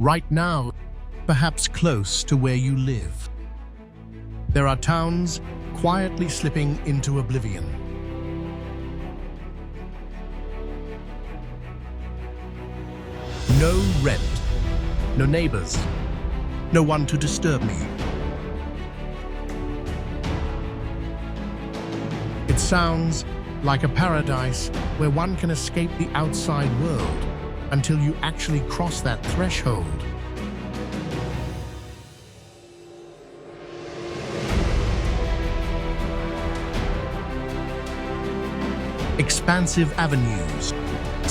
right now, perhaps close to where you live. There are towns quietly slipping into oblivion. No rent, no neighbors, no one to disturb me. It sounds like a paradise where one can escape the outside world until you actually cross that threshold. Expansive avenues,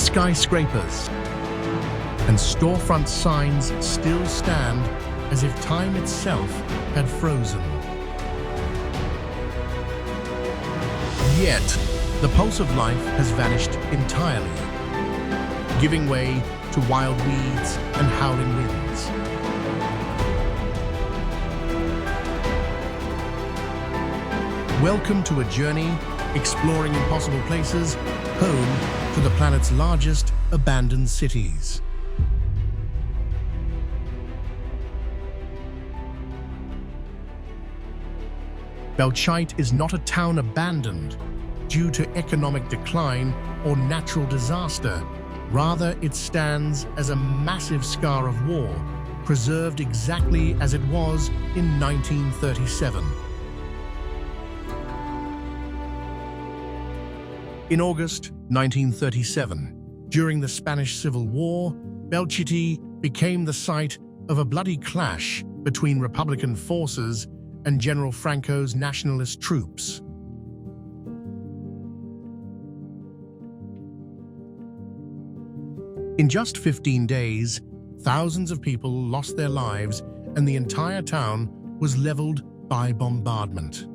skyscrapers, and storefront signs still stand as if time itself had frozen. Yet, the pulse of life has vanished entirely, giving way to wild weeds and howling winds. Welcome to a journey exploring impossible places, home to the planet's largest abandoned cities. Belchite is not a town abandoned due to economic decline or natural disaster. Rather, it stands as a massive scar of war, preserved exactly as it was in 1937. In August 1937, during the Spanish Civil War, Belchite became the site of a bloody clash between Republican forces and General Franco's nationalist troops. In just 15 days, thousands of people lost their lives and the entire town was leveled by bombardment.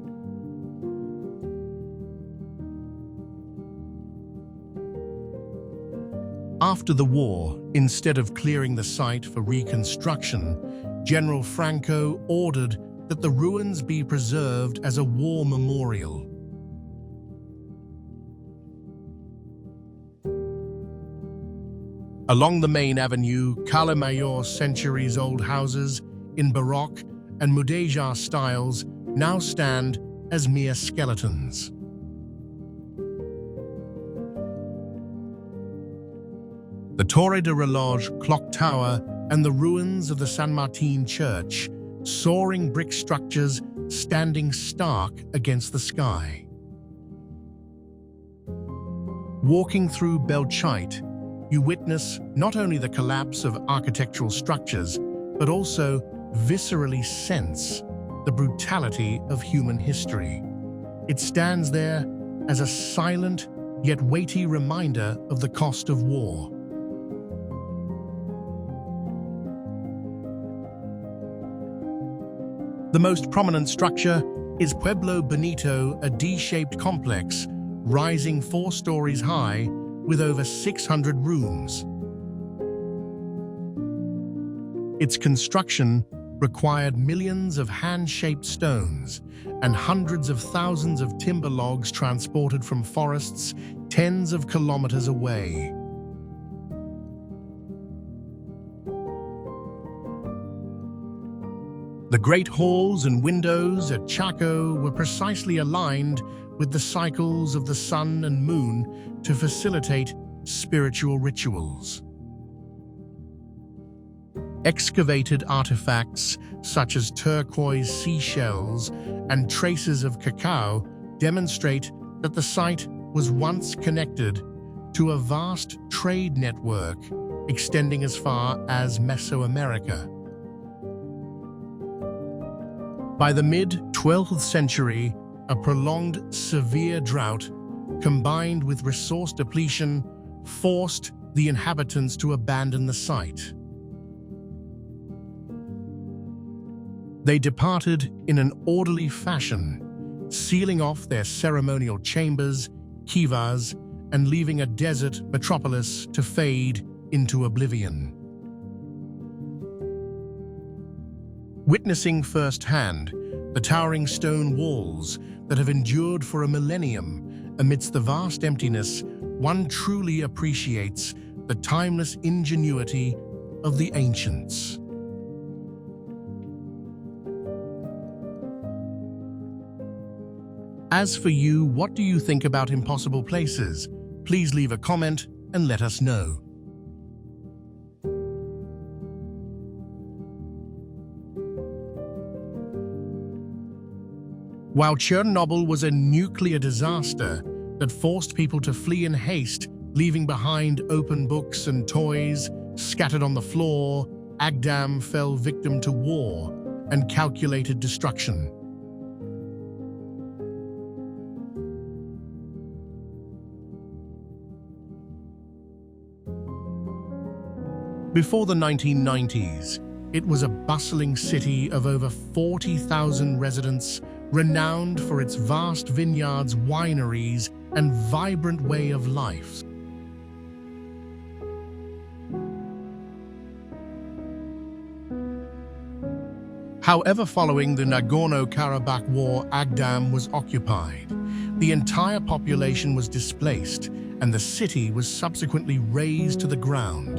After the war, instead of clearing the site for reconstruction, General Franco ordered that the ruins be preserved as a war memorial. Along the main avenue, Mayor centuries-old houses in Baroque and Mudéjar styles now stand as mere skeletons. The Torre de Reloj clock tower and the ruins of the San Martin church, soaring brick structures standing stark against the sky. Walking through Belchite, you witness not only the collapse of architectural structures, but also viscerally sense the brutality of human history. It stands there as a silent yet weighty reminder of the cost of war. The most prominent structure is Pueblo Bonito, a D-shaped complex rising 4 stories high with over 600 rooms. Its construction required millions of hand-shaped stones and hundreds of thousands of timber logs transported from forests tens of kilometers away. The great halls and windows at Chaco were precisely aligned with the cycles of the sun and moon to facilitate spiritual rituals. Excavated artifacts such as turquoise seashells and traces of cacao demonstrate that the site was once connected to a vast trade network extending as far as Mesoamerica. By the mid-12th century, a prolonged severe drought, combined with resource depletion, forced the inhabitants to abandon the site. They departed in an orderly fashion, sealing off their ceremonial chambers, kivas, and leaving a desert metropolis to fade into oblivion. Witnessing firsthand the towering stone walls that have endured for a millennium amidst the vast emptiness, one truly appreciates the timeless ingenuity of the ancients. As for you, what do you think about impossible places? Please leave a comment and let us know. While Chernobyl was a nuclear disaster that forced people to flee in haste, leaving behind open books and toys scattered on the floor, Agdam fell victim to war and calculated destruction. Before the 1990s, it was a bustling city of over 40,000 residents, renowned for its vast vineyards, wineries, and vibrant way of life. However, following the Nagorno-Karabakh War, Agdam was occupied. The entire population was displaced, and the city was subsequently razed to the ground.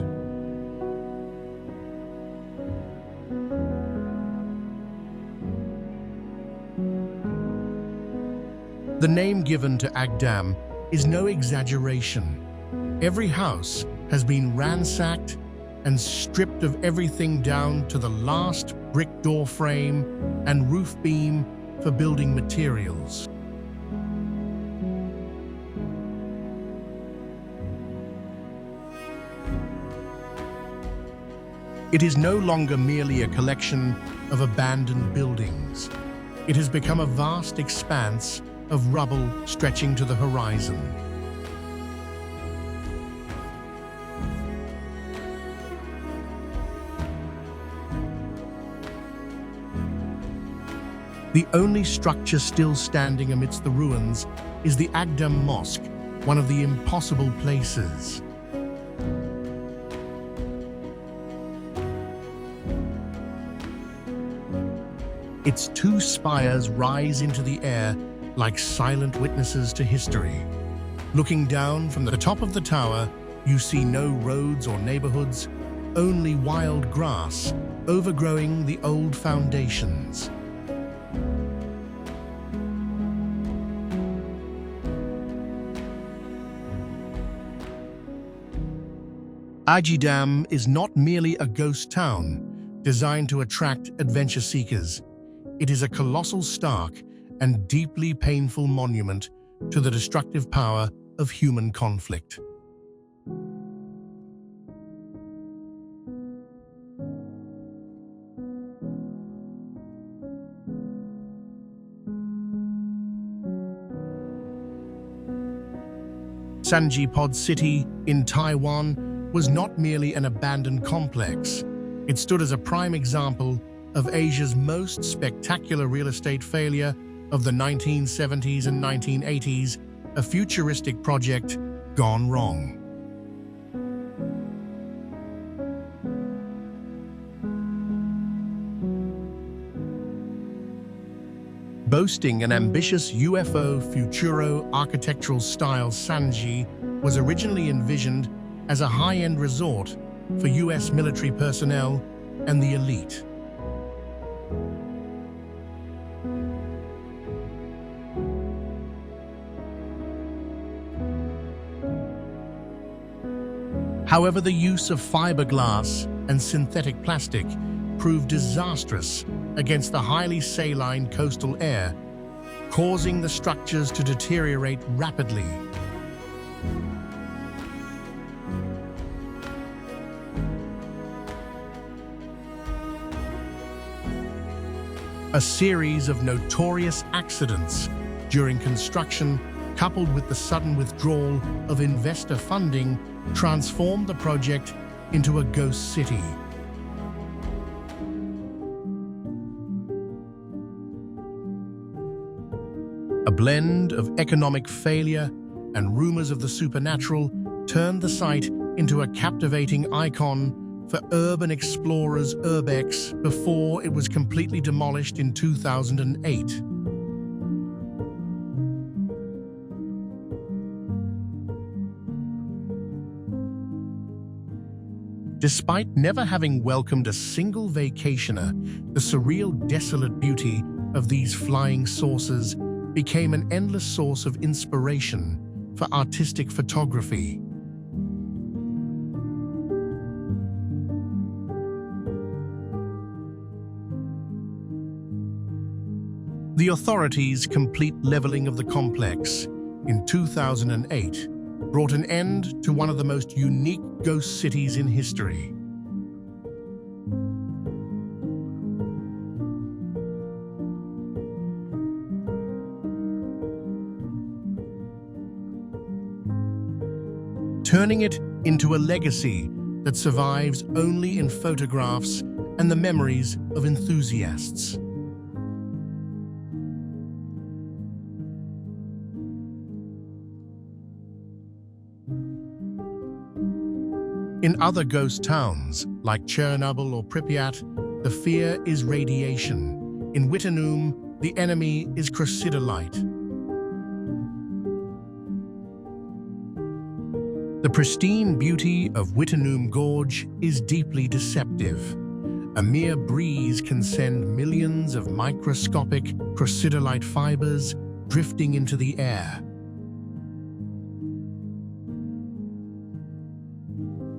The name given to Agdam is no exaggeration. Every house has been ransacked and stripped of everything down to the last brick door frame and roof beam for building materials. It is no longer merely a collection of abandoned buildings. It has become a vast expanse of rubble stretching to the horizon. The only structure still standing amidst the ruins is the Agdam Mosque, one of the impossible places. Its two spires rise into the air like silent witnesses to history. Looking down from the top of the tower, you see no roads or neighborhoods, only wild grass overgrowing the old foundations. Agdam is not merely a ghost town designed to attract adventure seekers. It is a colossal, stark, and deeply painful monument to the destructive power of human conflict. Sanzhi Pod City in Taiwan was not merely an abandoned complex. It stood as a prime example of Asia's most spectacular real estate failure of the 1970s and 1980s, a futuristic project gone wrong. Boasting an ambitious UFO Futuro architectural style, Sanzhi was originally envisioned as a high-end resort for US military personnel and the elite. However, the use of fiberglass and synthetic plastic proved disastrous against the highly saline coastal air, causing the structures to deteriorate rapidly. A series of notorious accidents during construction, coupled with the sudden withdrawal of investor funding, transformed the project into a ghost city. A blend of economic failure and rumors of the supernatural turned the site into a captivating icon for urban explorers urbex before it was completely demolished in 2008. Despite never having welcomed a single vacationer, the surreal, desolate beauty of these flying saucers became an endless source of inspiration for artistic photography. The authorities' complete leveling of the complex in 2008 brought an end to one of the most unique ghost cities in history. Turning it into a legacy that survives only in photographs and the memories of enthusiasts. In other ghost towns, like Chernobyl or Pripyat, the fear is radiation. In Wittenoom, the enemy is crucidolite. The pristine beauty of Wittenoom Gorge is deeply deceptive. A mere breeze can send millions of microscopic crucidolite fibers drifting into the air.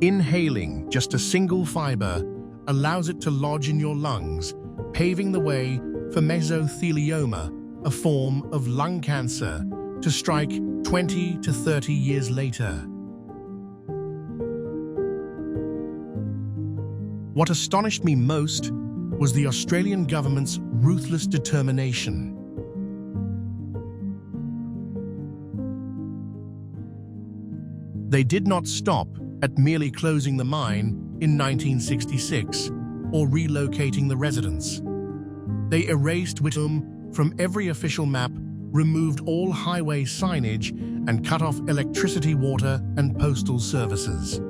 Inhaling just a single fiber allows it to lodge in your lungs, paving the way for mesothelioma, a form of lung cancer, to strike 20 to 30 years later. What astonished me most was the Australian government's ruthless determination. They did not stop at merely closing the mine in 1966 or relocating the residents. They erased Wittenoom from every official map, removed all highway signage, and cut off electricity, water, and postal services.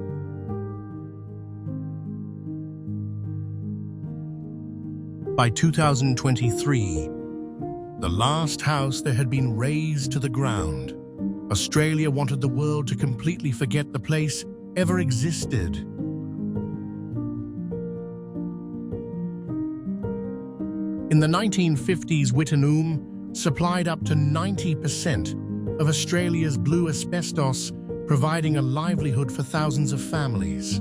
By 2023, the last house there had been razed to the ground. Australia wanted the world to completely forget the place ever existed. In the 1950s, Wittenoom supplied up to 90% of Australia's blue asbestos, providing a livelihood for thousands of families.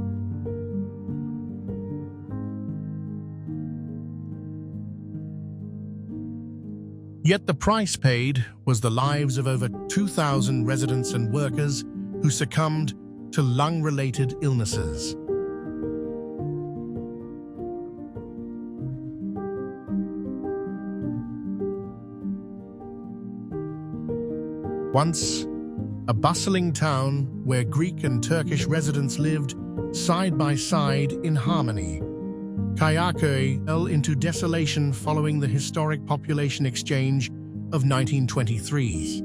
Yet the price paid was the lives of over 2,000 residents and workers who succumbed to lung-related illnesses. Once a bustling town where Greek and Turkish residents lived side by side in harmony, Kayaköy fell into desolation following the historic population exchange of 1923.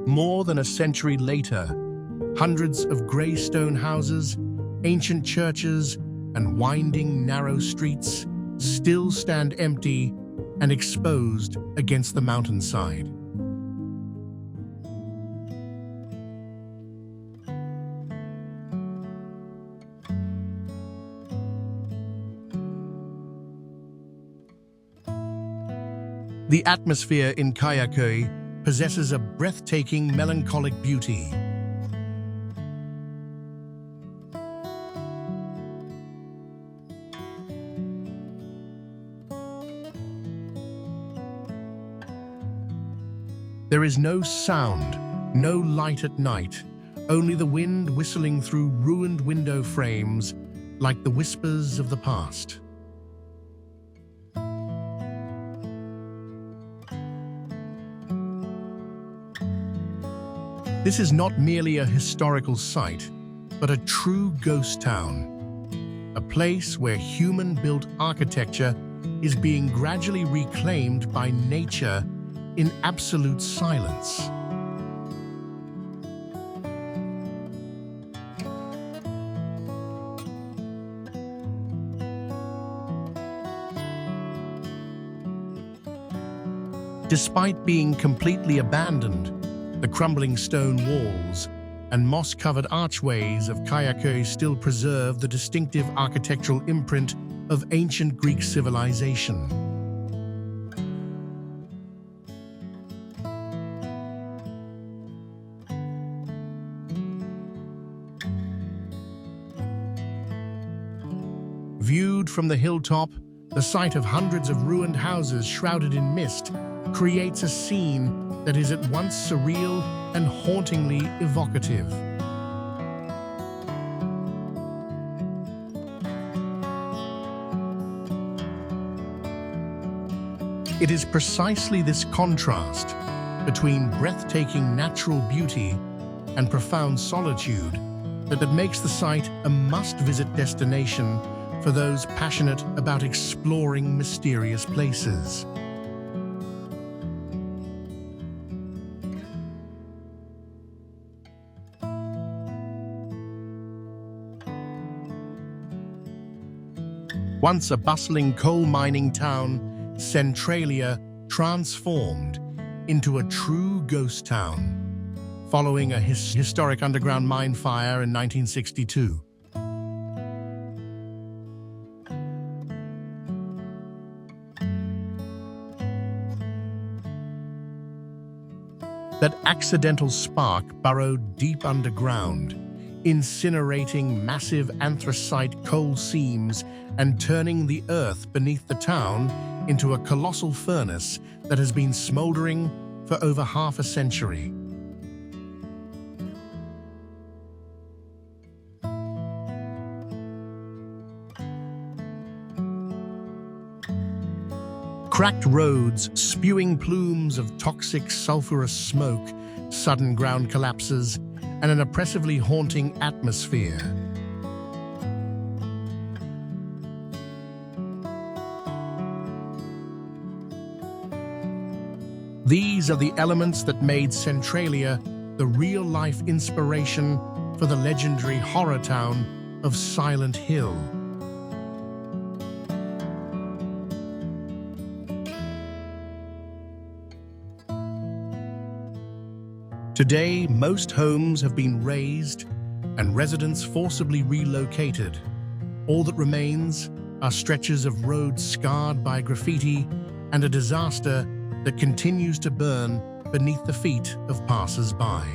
More than a century later, hundreds of grey stone houses, ancient churches, and winding, narrow streets still stand empty and exposed against the mountainside. The atmosphere in Kayaköy possesses a breathtaking, melancholic beauty. There is no sound, no light at night, only the wind whistling through ruined window frames like the whispers of the past. This is not merely a historical site, but a true ghost town, a place where human-built architecture is being gradually reclaimed by nature in absolute silence. Despite being completely abandoned, the crumbling stone walls and moss-covered archways of Kayaköy still preserve the distinctive architectural imprint of ancient Greek civilization. Viewed from the hilltop, the sight of hundreds of ruined houses shrouded in mist creates a scene that is at once surreal and hauntingly evocative. It is precisely this contrast between breathtaking natural beauty and profound solitude that makes the site a must-visit destination for those passionate about exploring mysterious places. Once a bustling coal mining town, Centralia transformed into a true ghost town, following a historic underground mine fire in 1962. That accidental spark burrowed deep underground, incinerating massive anthracite coal seams and turning the earth beneath the town into a colossal furnace that has been smoldering for over half a century. Cracked roads spewing plumes of toxic sulfurous smoke, sudden ground collapses, and an oppressively haunting atmosphere. These are the elements that made Centralia the real-life inspiration for the legendary horror town of Silent Hill. Today, most homes have been razed and residents forcibly relocated. All that remains are stretches of roads scarred by graffiti and a disaster that continues to burn beneath the feet of passers-by.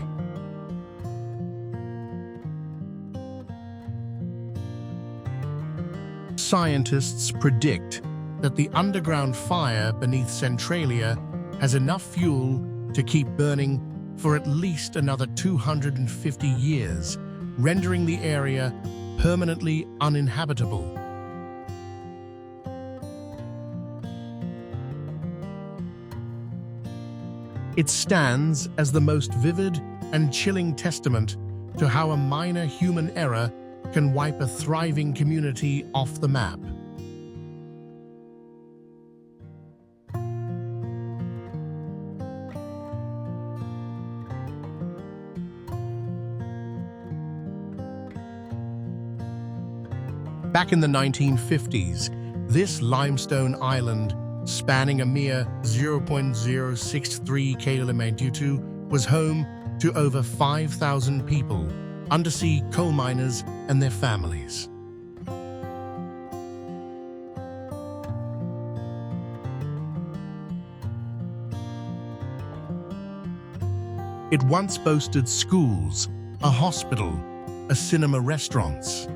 Scientists predict that the underground fire beneath Centralia has enough fuel to keep burning for at least another 250 years, rendering the area permanently uninhabitable. It stands as the most vivid and chilling testament to how a minor human error can wipe a thriving community off the map. Back in the 1950s, this limestone island, spanning a mere 0.063 km2, was home to over 5,000 people, undersea coal miners and their families. It once boasted schools, a hospital, a cinema, restaurants,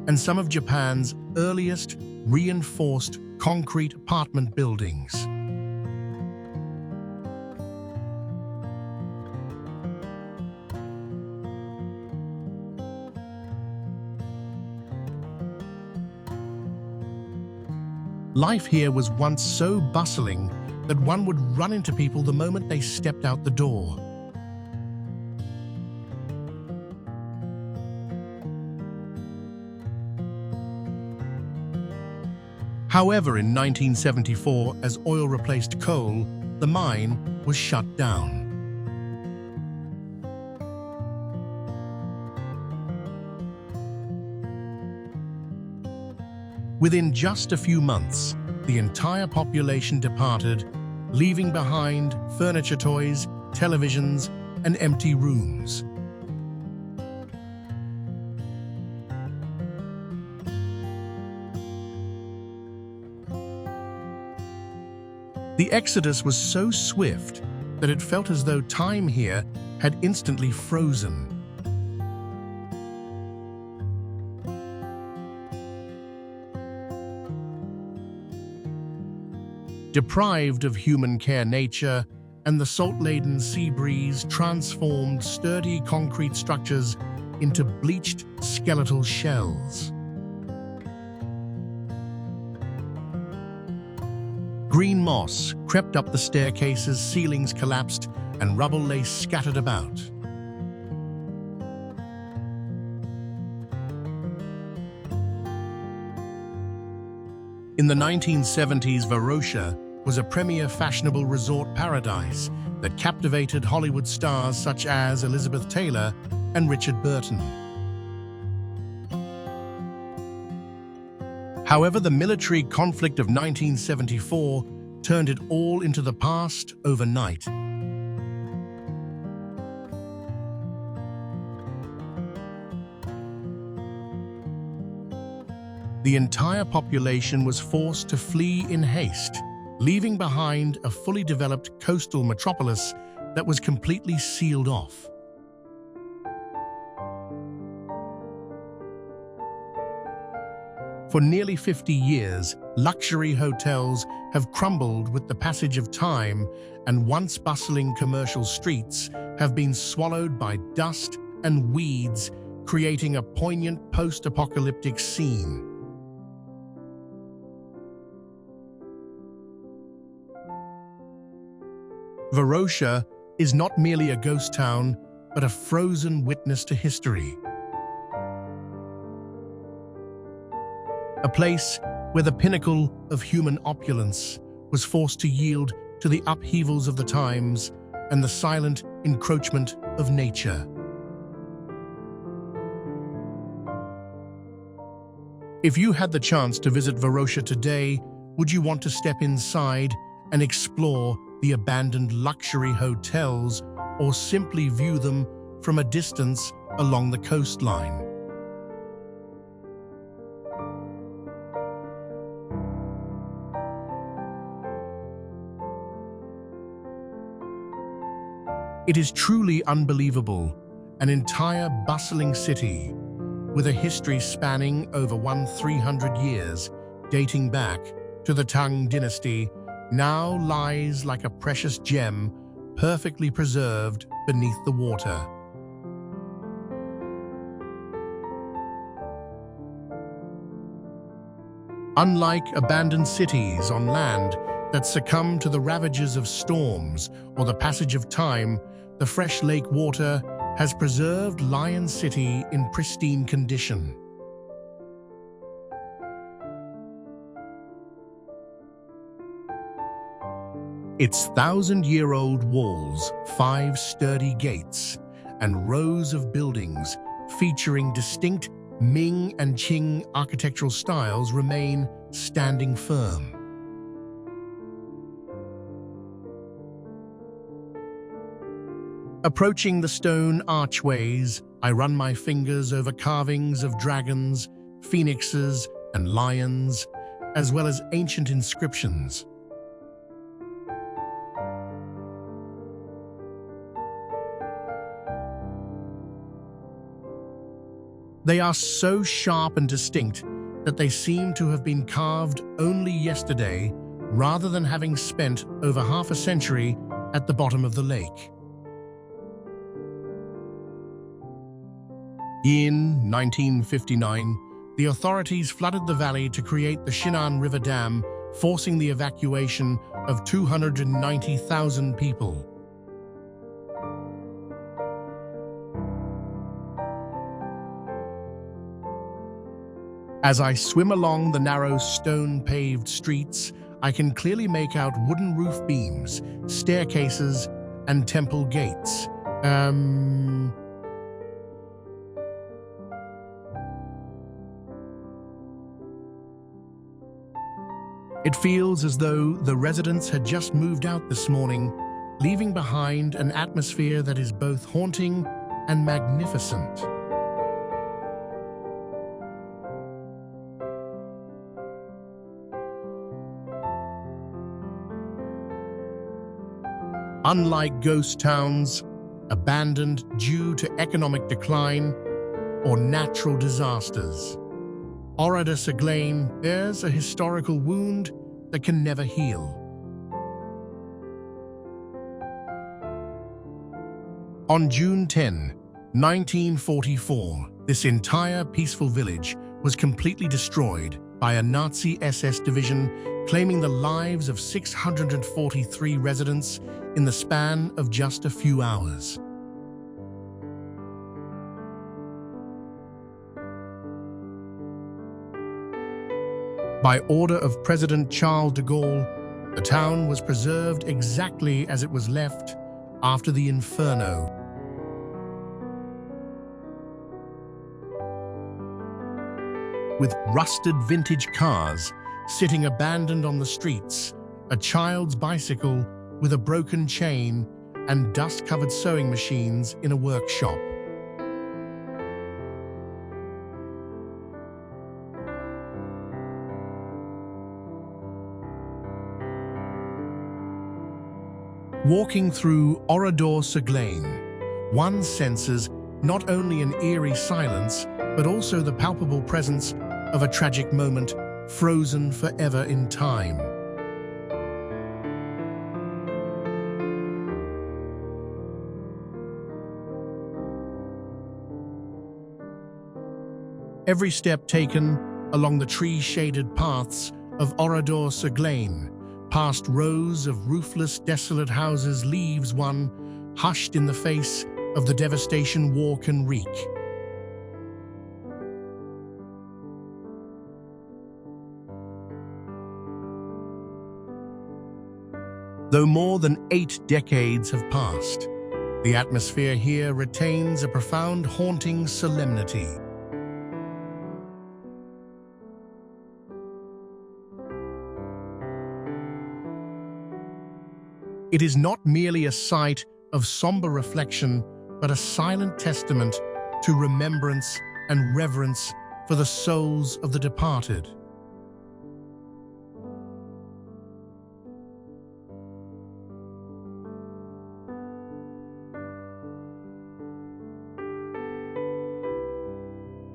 and some of Japan's earliest reinforced concrete apartment buildings. Life here was once so bustling that one would run into people the moment they stepped out the door. However, in 1974, as oil replaced coal, the mine was shut down. Within just a few months, the entire population departed, leaving behind furniture, toys, televisions, and empty rooms. The exodus was so swift that it felt as though time here had instantly frozen. Deprived of human care, nature and the salt-laden sea breeze transformed sturdy concrete structures into bleached skeletal shells. Green moss crept up the staircases, ceilings collapsed, and rubble lay scattered about. In the 1970s, Varosha was a premier fashionable resort paradise that captivated Hollywood stars such as Elizabeth Taylor and Richard Burton. However, the military conflict of 1974 turned it all into the past overnight. The entire population was forced to flee in haste, leaving behind a fully developed coastal metropolis that was completely sealed off. For nearly 50 years, luxury hotels have crumbled with the passage of time, and once bustling commercial streets have been swallowed by dust and weeds, creating a poignant post-apocalyptic scene. Varosha is not merely a ghost town, but a frozen witness to history. A place where the pinnacle of human opulence was forced to yield to the upheavals of the times and the silent encroachment of nature. If you had the chance to visit Varosha today, would you want to step inside and explore the abandoned luxury hotels, or simply view them from a distance along the coastline? It is truly unbelievable, an entire bustling city with a history spanning over 300 years, dating back to the Tang dynasty, now lies like a precious gem, perfectly preserved beneath the water. Unlike abandoned cities on land that succumb to the ravages of storms or the passage of time, the fresh lake water has preserved Lion City in pristine condition. Its 1,000-year-old walls, 5 sturdy gates, and rows of buildings featuring distinct Ming and Qing architectural styles remain standing firm. Approaching the stone archways, I run my fingers over carvings of dragons, phoenixes, and lions, as well as ancient inscriptions. They are so sharp and distinct that they seem to have been carved only yesterday, rather than having spent over half a century at the bottom of the lake. In 1959, the authorities flooded the valley to create the Shinan River Dam, forcing the evacuation of 290,000 people. As I swim along the narrow stone-paved streets, I can clearly make out wooden roof beams, staircases, and temple gates. It feels as though the residents had just moved out this morning, leaving behind an atmosphere that is both haunting and magnificent. Unlike ghost towns, abandoned due to economic decline or natural disasters, Oradour-sur-Glane bears a historical wound that can never heal. On June 10, 1944, this entire peaceful village was completely destroyed by a Nazi SS division, claiming the lives of 643 residents in the span of just a few hours. By order of President Charles de Gaulle, the town was preserved exactly as it was left after the inferno. With rusted vintage cars sitting abandoned on the streets, a child's bicycle with a broken chain, and dust-covered sewing machines in a workshop. Walking through Oradour-sur-Glane, one senses not only an eerie silence, but also the palpable presence of a tragic moment frozen forever in time. Every step taken along the tree-shaded paths of Oradour-sur-Glane, past rows of roofless, desolate houses, leaves one hushed in the face of the devastation war can wreak. Though more than 8 decades have passed, the atmosphere here retains a profound, haunting solemnity. It is not merely a site of somber reflection, but a silent testament to remembrance and reverence for the souls of the departed.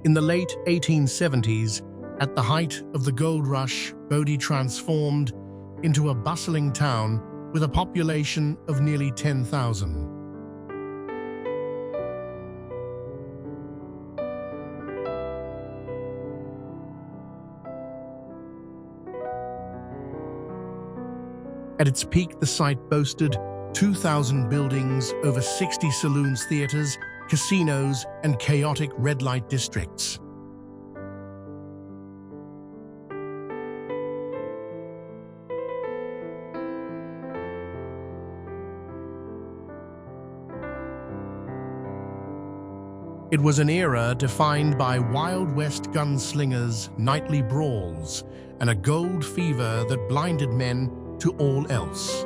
In the late 1870s, at the height of the gold rush, Bodie transformed into a bustling town with a population of nearly 10,000. At its peak, the site boasted 2,000 buildings, over 60 saloons, theaters, casinos, and chaotic red light districts. It was an era defined by Wild West gunslingers, nightly brawls, and a gold fever that blinded men to all else.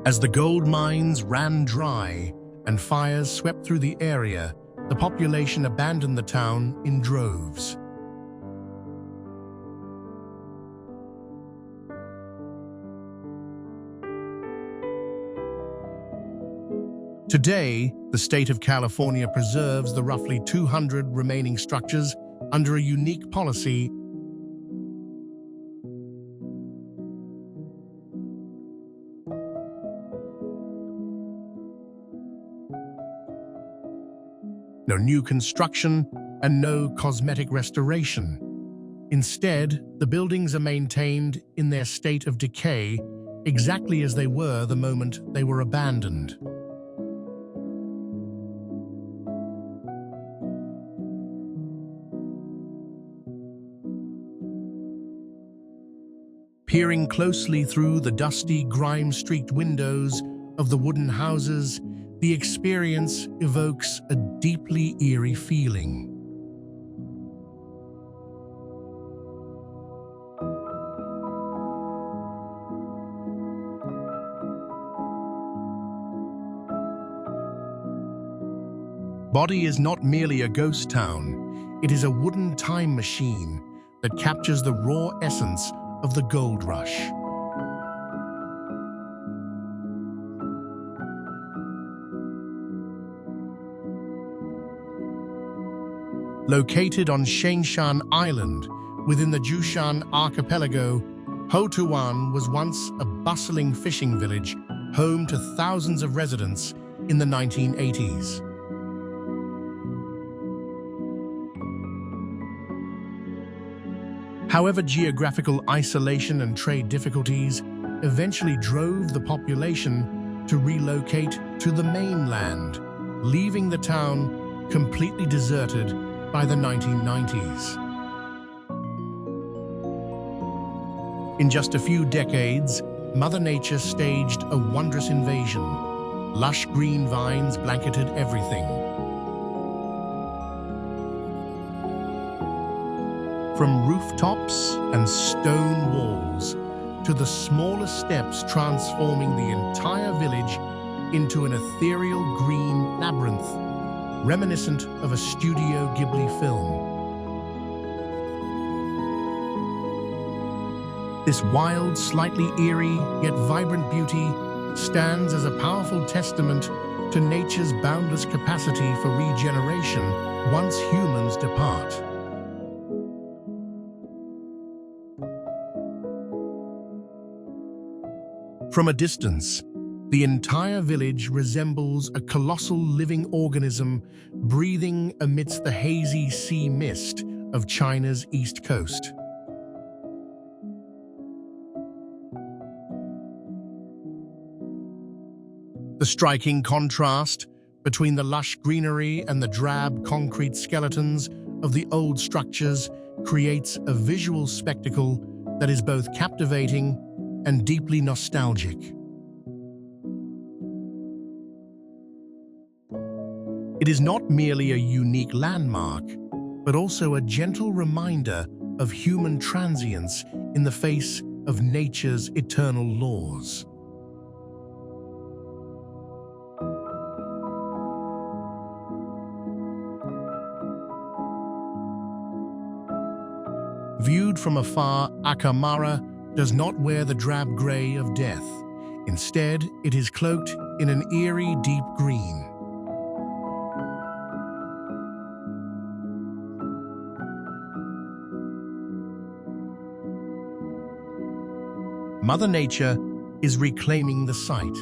As the gold mines ran dry and fires swept through the area, the population abandoned the town in droves. Today, the state of California preserves the roughly 200 remaining structures under a unique policy. No new construction and no cosmetic restoration. Instead, the buildings are maintained in their state of decay, exactly as they were the moment they were abandoned. Peering closely through the dusty, grime-streaked windows of the wooden houses, the experience evokes a deeply eerie feeling. Bodie is not merely a ghost town, it is a wooden time machine that captures the raw essence of the gold rush. Located on Shengshan Island within the Jushan Archipelago, Houtouwan was once a bustling fishing village home to thousands of residents in the 1980s. However, geographical isolation and trade difficulties eventually drove the population to relocate to the mainland, leaving the town completely deserted by the 1990s. In just a few decades, Mother Nature staged a wondrous invasion. Lush green vines blanketed everything. From rooftops and stone walls to the smallest steps transforming the entire village into an ethereal green labyrinth, reminiscent of a Studio Ghibli film. This wild, slightly eerie, yet vibrant beauty stands as a powerful testament to nature's boundless capacity for regeneration once humans depart. From a distance, the entire village resembles a colossal living organism breathing amidst the hazy sea mist of China's east coast. The striking contrast between the lush greenery and the drab concrete skeletons of the old structures creates a visual spectacle that is both captivating and deeply nostalgic. It is not merely a unique landmark, but also a gentle reminder of human transience in the face of nature's eternal laws. Viewed from afar, Akarmara does not wear the drab grey of death. Instead, it is cloaked in an eerie deep green. Mother Nature is reclaiming the site.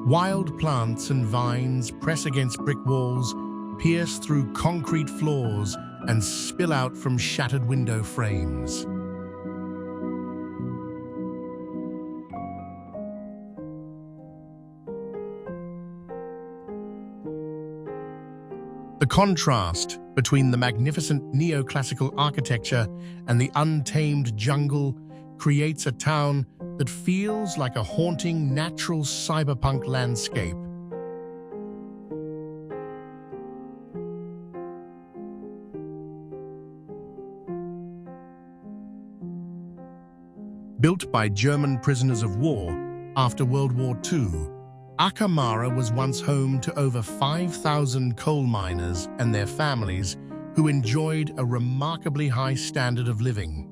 Wild plants and vines press against brick walls, pierce through concrete floors, and spill out from shattered window frames. The contrast between the magnificent neoclassical architecture and the untamed jungle creates a town that feels like a haunting natural cyberpunk landscape. Built by German prisoners of war after World War II, Akarmara was once home to over 5,000 coal miners and their families who enjoyed a remarkably high standard of living.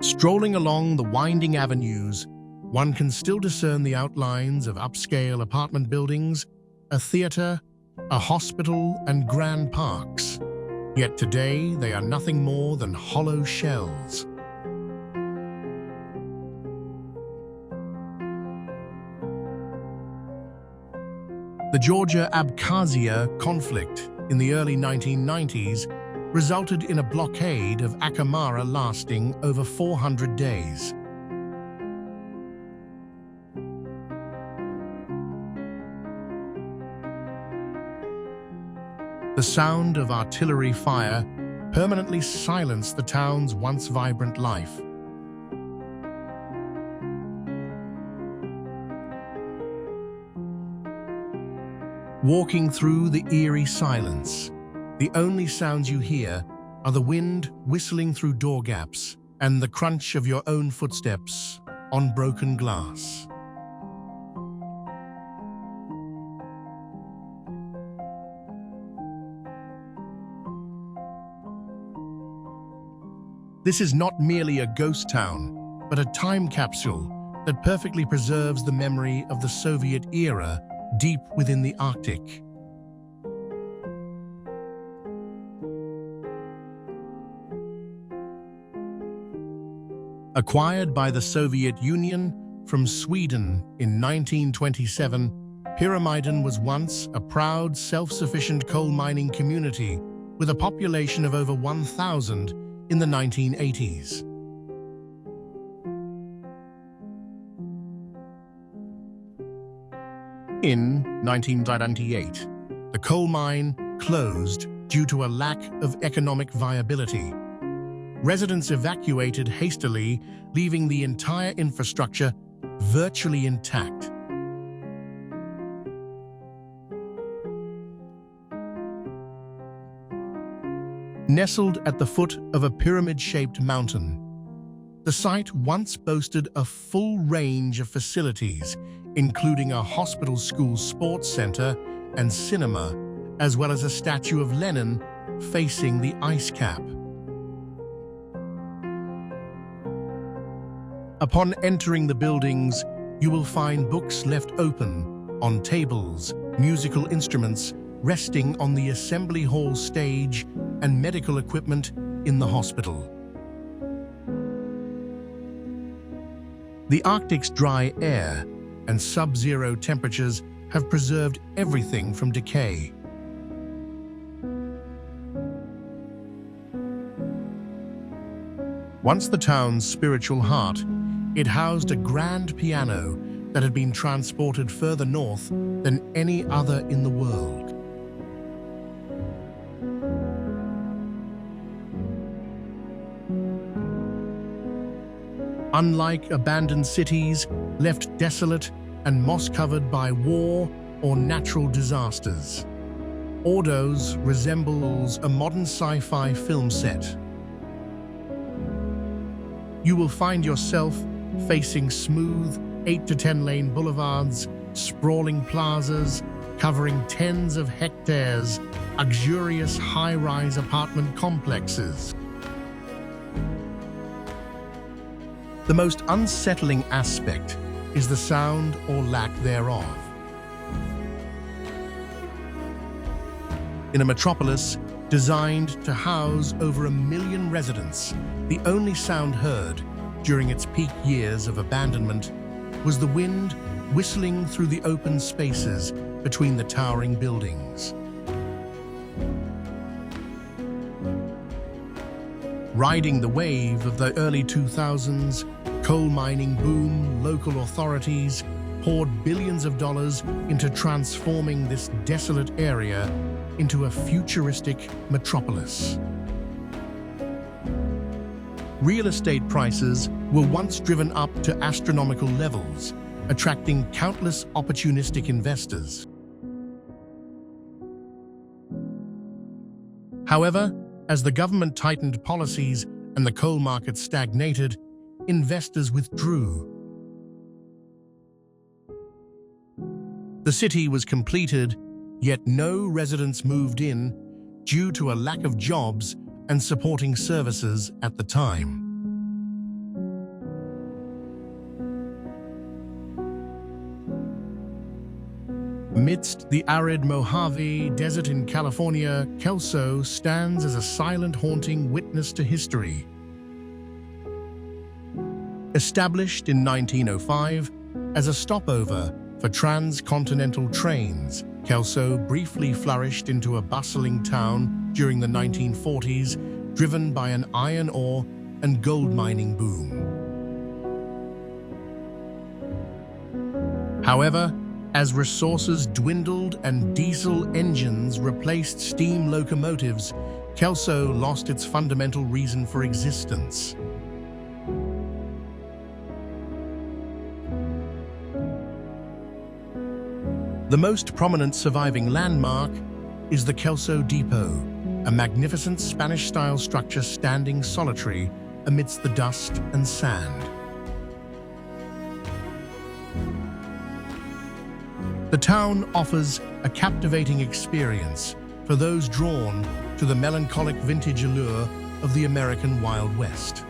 Strolling along the winding avenues, one can still discern the outlines of upscale apartment buildings, a theater, a hospital, and grand parks. Yet today, they are nothing more than hollow shells. The Georgia-Abkhazia conflict in the early 1990s resulted in a blockade of Akarmara lasting over 400 days. The sound of artillery fire permanently silenced the town's once vibrant life. Walking through the eerie silence, the only sounds you hear are the wind whistling through door gaps and the crunch of your own footsteps on broken glass. This is not merely a ghost town, but a time capsule that perfectly preserves the memory of the Soviet era deep within the Arctic. Acquired by the Soviet Union from Sweden in 1927, Pyramiden was once a proud, self-sufficient coal mining community with a population of over 1,000 in the 1980s. In 1998, the coal mine closed due to a lack of economic viability. Residents evacuated hastily, leaving the entire infrastructure virtually intact. Nestled at the foot of a pyramid-shaped mountain, the site once boasted a full range of facilities, including a hospital-school sports center and cinema, as well as a statue of Lenin facing the ice cap. Upon entering the buildings, you will find books left open on tables, musical instruments resting on the assembly hall stage, and medical equipment in the hospital. The Arctic's dry air and sub-zero temperatures have preserved everything from decay. Once the town's spiritual heart, it housed a grand piano that had been transported further north than any other in the world. Unlike abandoned cities left desolate and moss-covered by war or natural disasters, Ordos resembles a modern sci-fi film set. You will find yourself facing smooth 8 to 10 lane boulevards, sprawling plazas covering tens of hectares, luxurious high-rise apartment complexes. The most unsettling aspect is the sound or lack thereof. In a metropolis designed to house over 1 million residents, the only sound heard during its peak years of abandonment was the wind whistling through the open spaces between the towering buildings. Riding the wave of the early 2000s coal mining boom, local authorities poured billions of dollars into transforming this desolate area into a futuristic metropolis. Real estate prices were once driven up to astronomical levels, attracting countless opportunistic investors. However, as the government tightened policies and the coal market stagnated, investors withdrew. The city was completed, yet no residents moved in due to a lack of jobs and supporting services at the time. Amidst the arid Mojave Desert in California, Kelso stands as a silent, haunting witness to history. Established in 1905 as a stopover for transcontinental trains, Kelso briefly flourished into a bustling town during the 1940s, driven by an iron ore and gold mining boom. However, As resources dwindled and diesel engines replaced steam locomotives, Kelso lost its fundamental reason for existence. The most prominent surviving landmark is the Kelso Depot, a magnificent Spanish-style structure standing solitary amidst the dust and sand. The town offers a captivating experience for those drawn to the melancholic vintage allure of the American Wild West.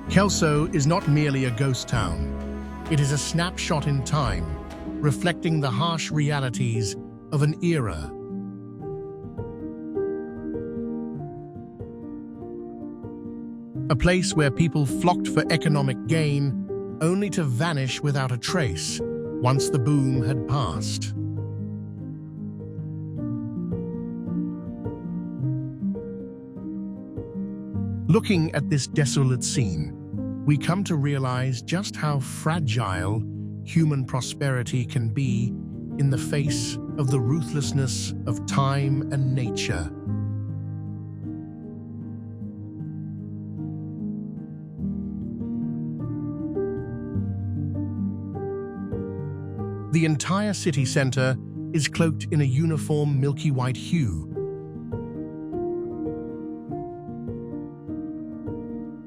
Kelso is not merely a ghost town. It is a snapshot in time, reflecting the harsh realities of an era. A place where people flocked for economic gain, only to vanish without a trace once the boom had passed. Looking at this desolate scene, we come to realize just how fragile human prosperity can be in the face of the ruthlessness of time and nature. The entire city center is cloaked in a uniform milky white hue,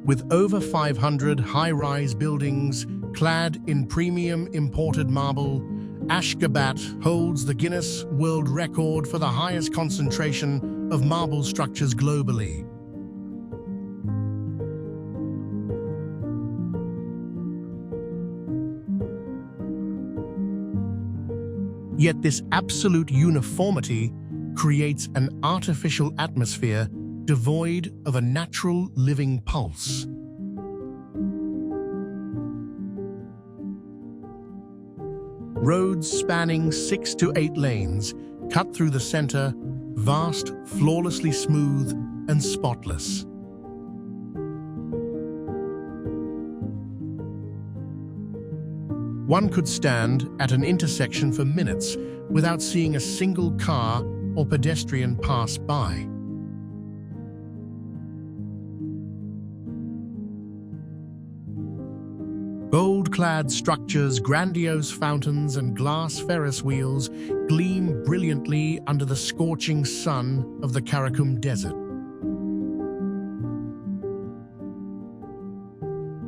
with over 500 high-rise buildings clad in premium imported marble. Ashgabat holds the Guinness World Record for the highest concentration of marble structures globally. Yet this absolute uniformity creates an artificial atmosphere devoid of a natural living pulse. Roads spanning 6 to 8 lanes cut through the center, vast, flawlessly smooth, and spotless. One could stand at an intersection for minutes without seeing a single car or pedestrian pass by. Gold-clad structures, grandiose fountains, and glass Ferris wheels gleam brilliantly under the scorching sun of the Karakum Desert.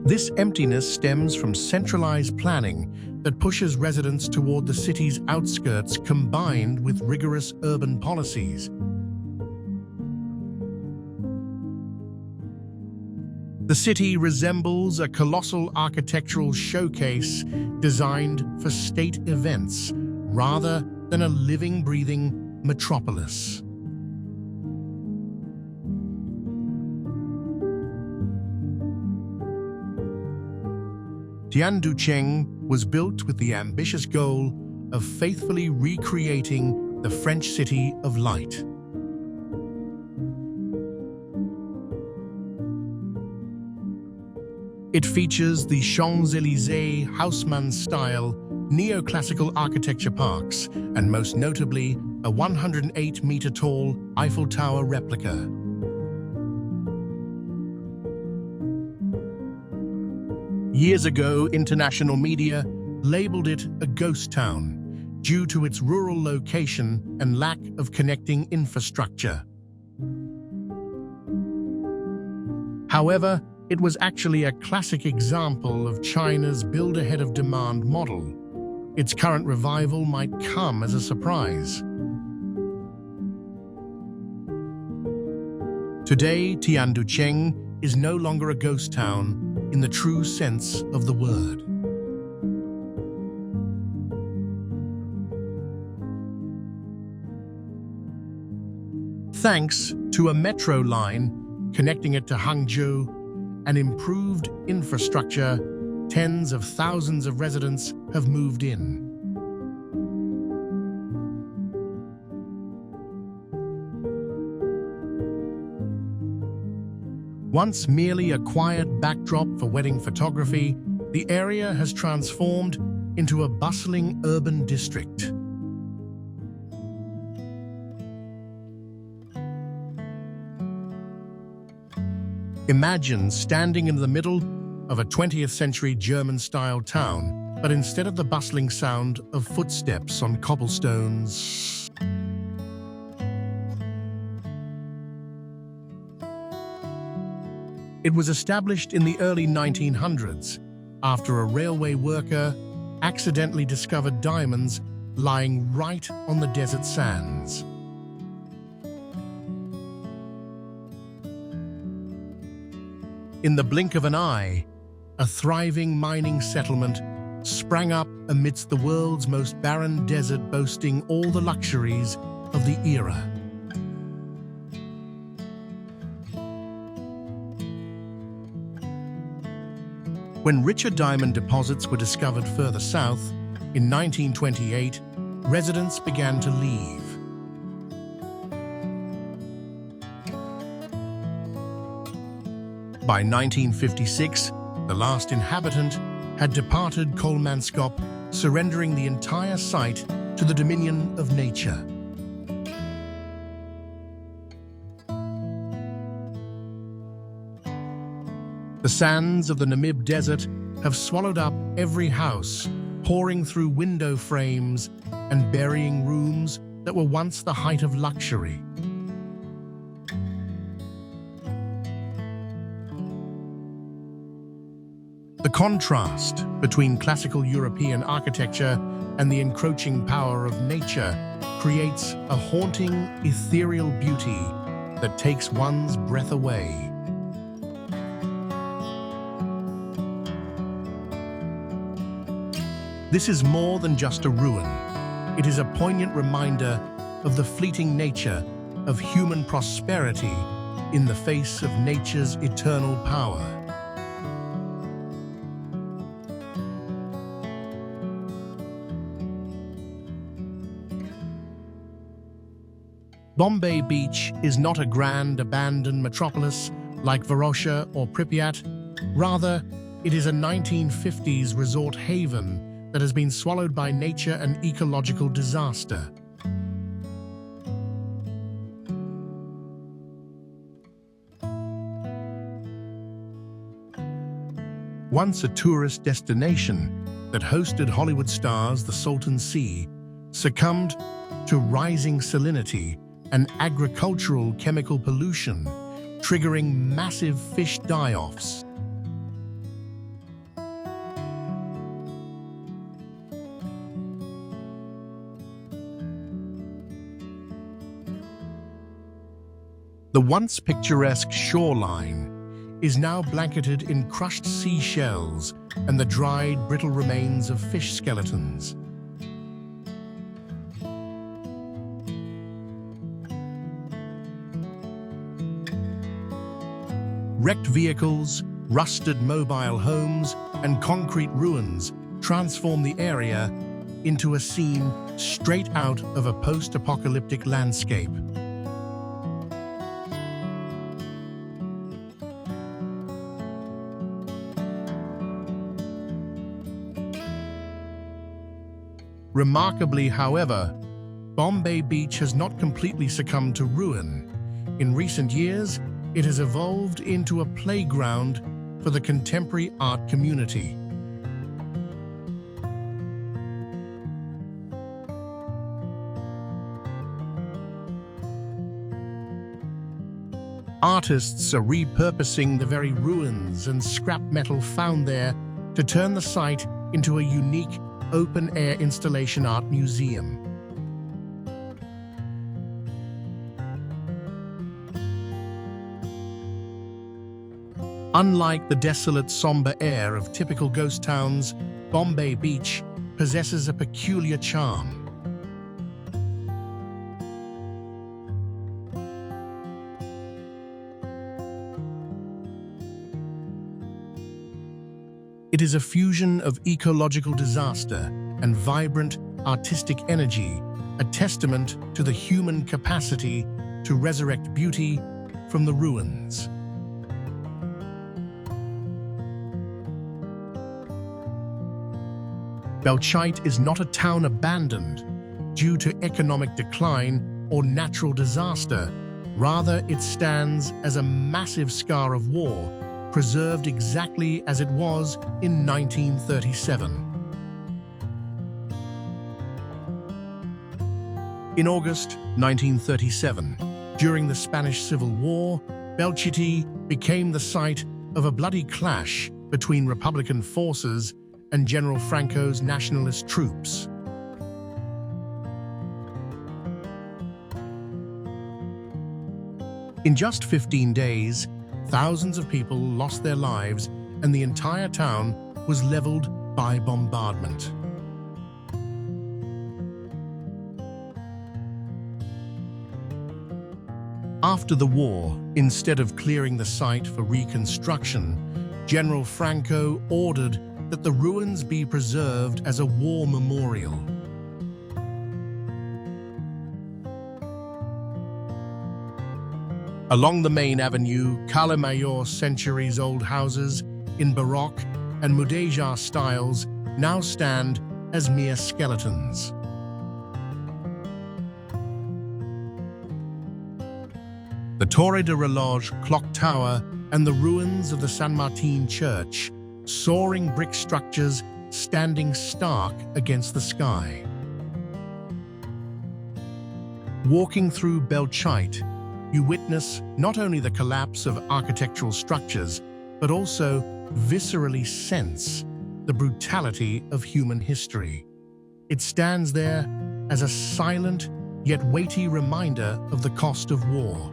This emptiness stems from centralized planning that pushes residents toward the city's outskirts combined with rigorous urban policies. The city resembles a colossal architectural showcase designed for state events rather than a living, breathing metropolis. Tianducheng was built with the ambitious goal of faithfully recreating the French city of light. It features the Champs-Élysées Haussmann-style neoclassical architecture parks, and most notably, a 108-meter-tall Eiffel Tower replica. Years ago, international media labeled it a ghost town due to its rural location and lack of connecting infrastructure. However, it was actually a classic example of China's build-ahead-of-demand model. Its current revival might come as a surprise. Today, Tianducheng is no longer a ghost town in the true sense of the word. Thanks to a metro line connecting it to Hangzhou and improved infrastructure, tens of thousands of residents have moved in. Once merely a quiet backdrop for wedding photography, the area has transformed into a bustling urban district. Imagine standing in the middle of a 20th century German-style town, but instead of the bustling sound of footsteps on cobblestones, it was established in the early 1900s after a railway worker accidentally discovered diamonds lying right on the desert sands. In the blink of an eye, a thriving mining settlement sprang up amidst the world's most barren desert, boasting all the luxuries of the era. When richer diamond deposits were discovered further south, in 1928, residents began to leave. By 1956, the last inhabitant had departed Kolmanskop, surrendering the entire site to the dominion of nature. The sands of the Namib Desert have swallowed up every house, pouring through window frames and burying rooms that were once the height of luxury. The contrast between classical European architecture and the encroaching power of nature creates a haunting, ethereal beauty that takes one's breath away. This is more than just a ruin. It is a poignant reminder of the fleeting nature of human prosperity in the face of nature's eternal power. Bombay Beach is not a grand, abandoned metropolis like Varosha or Pripyat. Rather, it is a 1950s resort haven that has been swallowed by nature and ecological disaster. Once a tourist destination that hosted Hollywood stars, the Salton Sea succumbed to rising salinity and agricultural chemical pollution, triggering massive fish die-offs. The once picturesque shoreline is now blanketed in crushed seashells and the dried, brittle remains of fish skeletons. Wrecked vehicles, rusted mobile homes, and concrete ruins transform the area into a scene straight out of a post-apocalyptic landscape. Remarkably, however, Bombay Beach has not completely succumbed to ruin. In recent years, it has evolved into a playground for the contemporary art community. Artists are repurposing the very ruins and scrap metal found there to turn the site into a unique open-air installation art museum. Unlike the desolate, somber air of typical ghost towns, Bombay Beach possesses a peculiar charm. It is a fusion of ecological disaster and vibrant artistic energy, a testament to the human capacity to resurrect beauty from the ruins. Belchite is not a town abandoned due to economic decline or natural disaster. Rather, it stands as a massive scar of war, preserved exactly as it was in 1937. In August 1937, during the Spanish Civil War, Belchite became the site of a bloody clash between Republican forces and General Franco's nationalist troops. In just 15 days, thousands of people lost their lives and the entire town was leveled by bombardment. After the war, instead of clearing the site for reconstruction, General Franco ordered that the ruins be preserved as a war memorial. Along the main avenue, Kalamayor centuries-old houses in Baroque and Mudejar styles now stand as mere skeletons. The Torre de Reloj clock tower and the ruins of the San Martin church, soaring brick structures standing stark against the sky. Walking through Belchite, you witness not only the collapse of architectural structures, but also viscerally sense the brutality of human history. It stands there as a silent yet weighty reminder of the cost of war.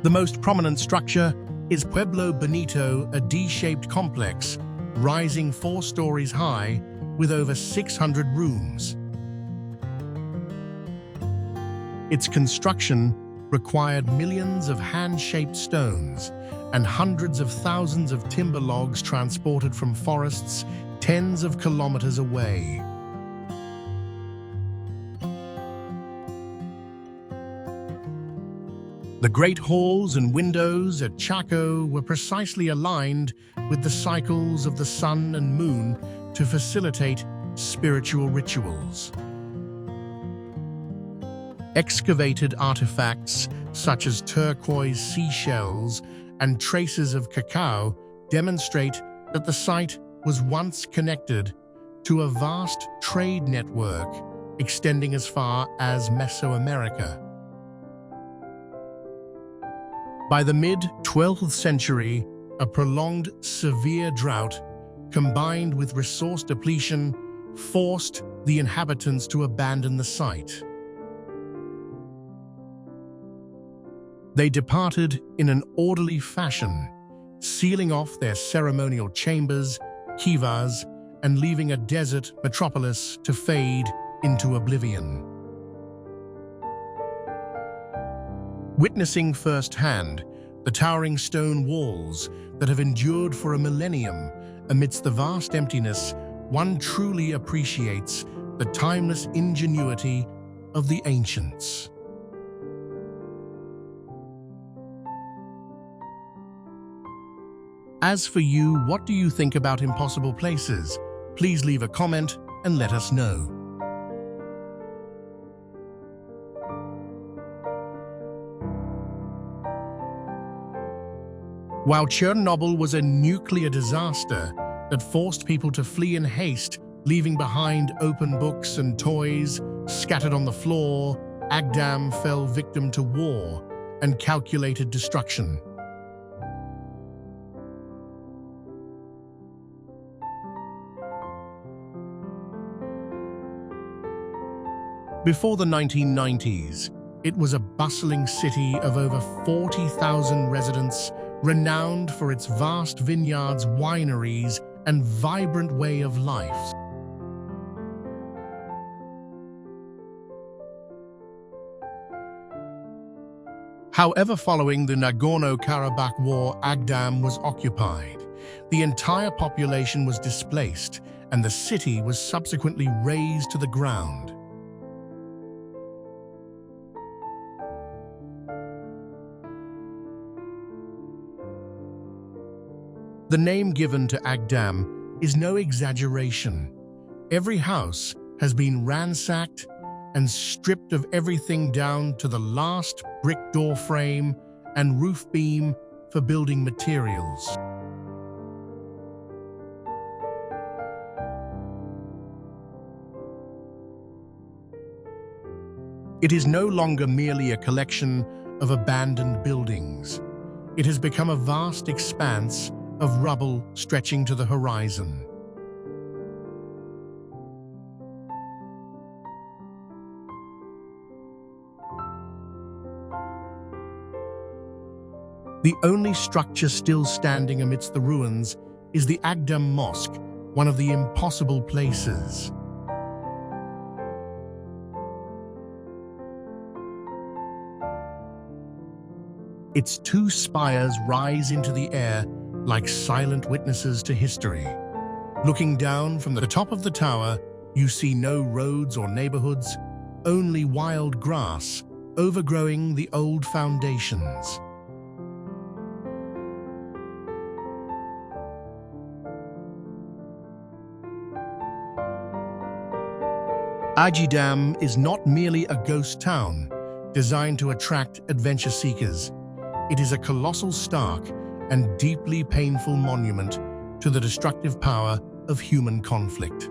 The most prominent structure is Pueblo Bonito, a D-shaped complex, rising 4 stories high with over 600 rooms. Its construction required millions of hand-shaped stones and hundreds of thousands of timber logs transported from forests tens of kilometers away. The great halls and windows at Chaco were precisely aligned with the cycles of the sun and moon to facilitate spiritual rituals. Excavated artifacts such as turquoise seashells and traces of cacao demonstrate that the site was once connected to a vast trade network extending as far as Mesoamerica. By the mid-12th century, a prolonged severe drought, combined with resource depletion, forced the inhabitants to abandon the site. They departed in an orderly fashion, sealing off their ceremonial chambers, kivas, and leaving a desert metropolis to fade into oblivion. Witnessing firsthand the towering stone walls that have endured for a millennium amidst the vast emptiness, one truly appreciates the timeless ingenuity of the ancients. As for you, what do you think about impossible places? Please leave a comment and let us know. While Chernobyl was a nuclear disaster that forced people to flee in haste, leaving behind open books and toys scattered on the floor, Agdam fell victim to war and calculated destruction. Before the 1990s, it was a bustling city of over 40,000 residents, renowned for its vast vineyards, wineries, and vibrant way of life. However, following the Nagorno-Karabakh War, Agdam was occupied. The entire population was displaced, and the city was subsequently razed to the ground. The name given to Agdam is no exaggeration. Every house has been ransacked and stripped of everything down to the last brick door frame and roof beam for building materials. It is no longer merely a collection of abandoned buildings. It has become a vast expanse of rubble stretching to the horizon. The only structure still standing amidst the ruins is the Agdam Mosque, one of the impossible places. Its two spires rise into the air like silent witnesses to history. Looking down from the top of the tower, you see no roads or neighborhoods, only wild grass overgrowing the old foundations. Agdam is not merely a ghost town designed to attract adventure seekers. It is a colossal, stark, and deeply painful monument to the destructive power of human conflict.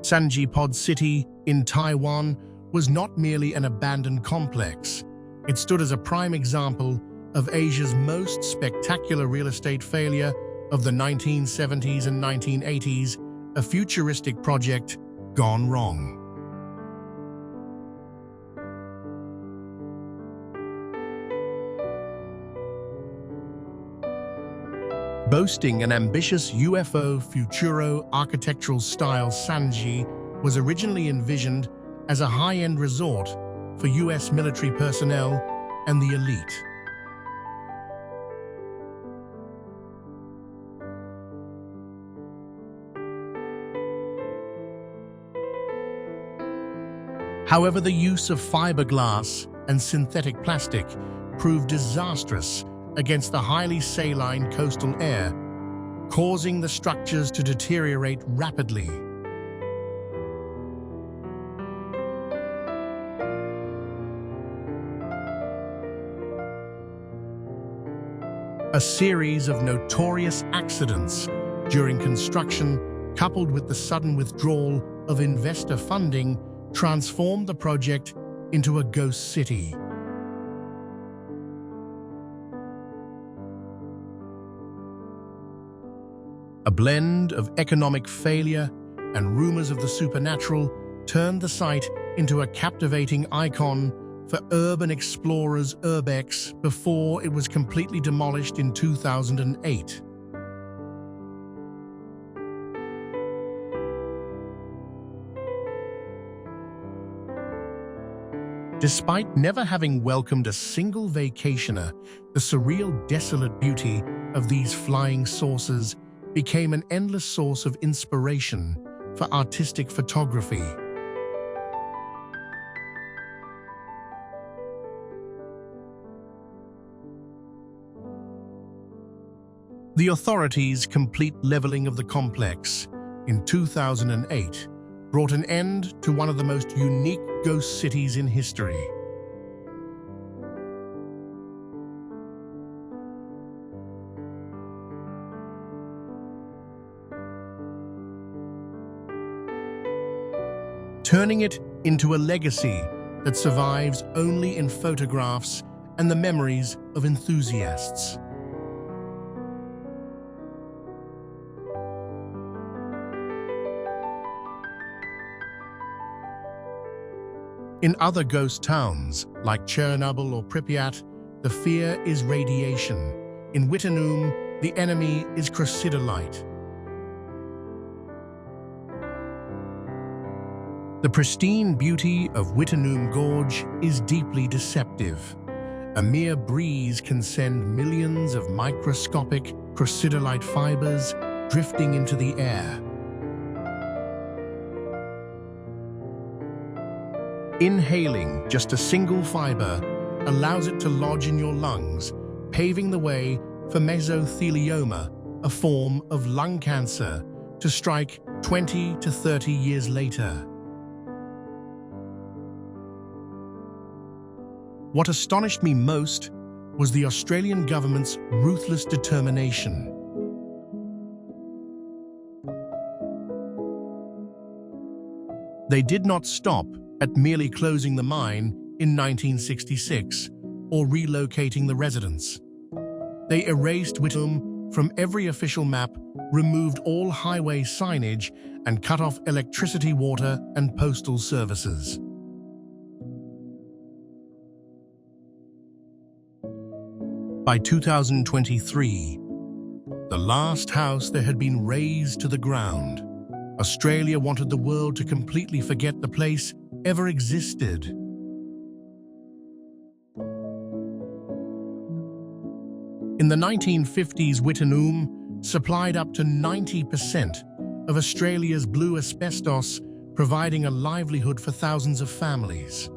Sanzhi Pod City in Taiwan was not merely an abandoned complex. It stood as a prime example of Asia's most spectacular real estate failure of the 1970s and 1980s, a futuristic project gone wrong. Boasting an ambitious UFO Futuro architectural style, Sanzhi was originally envisioned as a high-end resort for US military personnel and the elite. However, the use of fiberglass and synthetic plastic proved disastrous against the highly saline coastal air, causing the structures to deteriorate rapidly. A series of notorious accidents during construction, coupled with the sudden withdrawal of investor funding, transformed the project into a ghost city. A blend of economic failure and rumors of the supernatural turned the site into a captivating icon for urban explorers urbex before it was completely demolished in 2008. Despite never having welcomed a single vacationer, the surreal, desolate beauty of these flying saucers became an endless source of inspiration for artistic photography. The authorities' complete leveling of the complex in 2008 brought an end to one of the most unique ghost cities in history. Turning it into a legacy that survives only in photographs and the memories of enthusiasts. In other ghost towns, like Chernobyl or Pripyat, the fear is radiation. In Wittenoom, the enemy is crucidolite. The pristine beauty of Wittenoom Gorge is deeply deceptive. A mere breeze can send millions of microscopic crucidolite fibers drifting into the air. Inhaling just a single fiber allows it to lodge in your lungs, paving the way for mesothelioma, a form of lung cancer, to strike 20 to 30 years later. What astonished me most was the Australian government's ruthless determination. They did not stop at merely closing the mine in 1966 or relocating the residents. They erased Wittenoom from every official map, removed all highway signage, and cut off electricity, water, and postal services. By 2023, the last house there had been razed to the ground. Australia wanted the world to completely forget the place ever existed. In the 1950s, Wittenoom supplied up to 90% of Australia's blue asbestos, providing a livelihood for thousands of families.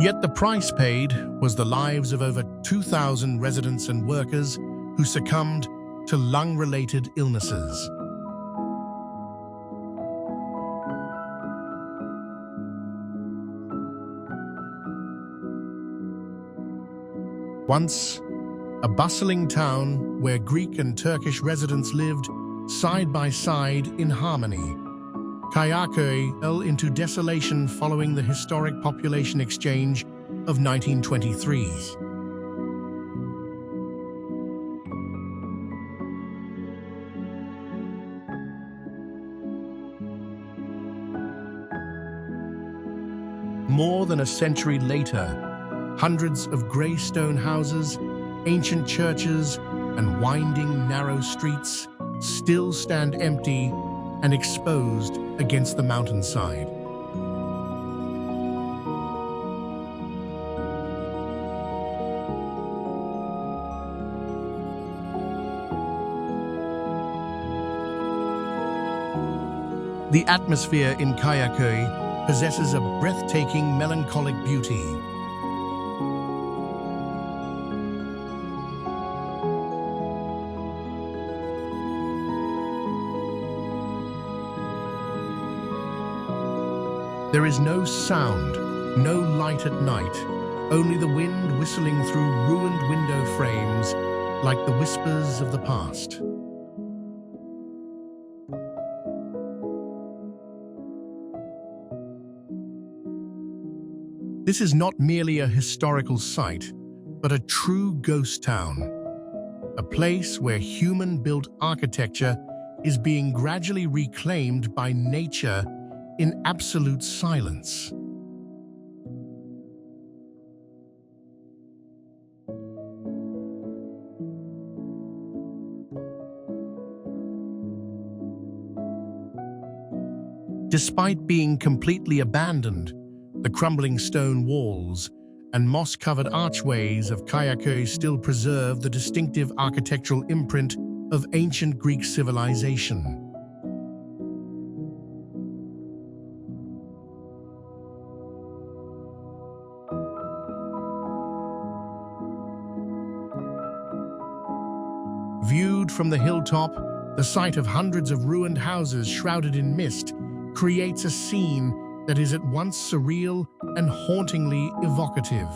Yet the price paid was the lives of over 2,000 residents and workers who succumbed to lung-related illnesses. Once a bustling town where Greek and Turkish residents lived side by side in harmony, Kayaköy fell into desolation following the historic population exchange of 1923. More than a century later, hundreds of grey stone houses, ancient churches, and winding, narrow streets still stand empty and exposed against the mountainside. The atmosphere in Kayaköy possesses a breathtaking, melancholic beauty. There is no sound, no light at night, only the wind whistling through ruined window frames like the whispers of the past. This is not merely a historical site, but a true ghost town, a place where human-built architecture is being gradually reclaimed by nature in absolute silence. Despite being completely abandoned, the crumbling stone walls and moss-covered archways of Kayaköy still preserve the distinctive architectural imprint of ancient Greek civilization. Viewed from the hilltop, the sight of hundreds of ruined houses shrouded in mist creates a scene that is at once surreal and hauntingly evocative.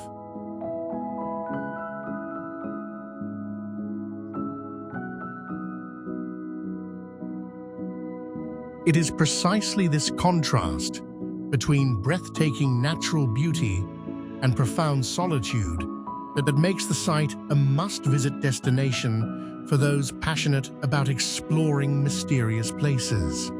It is precisely this contrast between breathtaking natural beauty and profound solitude that makes the site a must-visit destination for those passionate about exploring mysterious places.